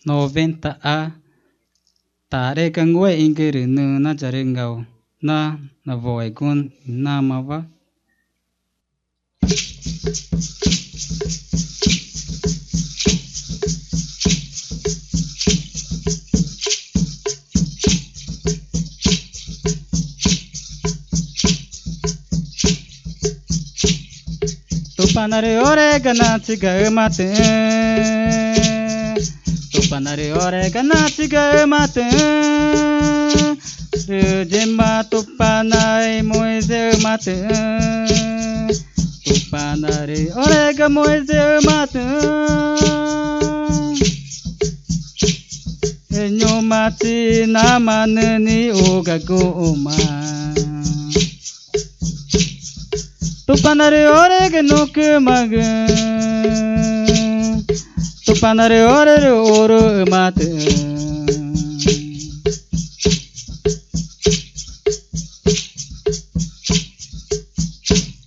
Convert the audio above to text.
90A tare kangwe ingkiri na jaringau na voy gun namava. Tupanare ore ganati gamate. Tupanare ore ganati gamate. Rujema tupanai moise mate. Tupanare ore gamoise mate. Nyomati namanani ogagoma. Tupanare ore genuk mag. Tupanare ore oro mate.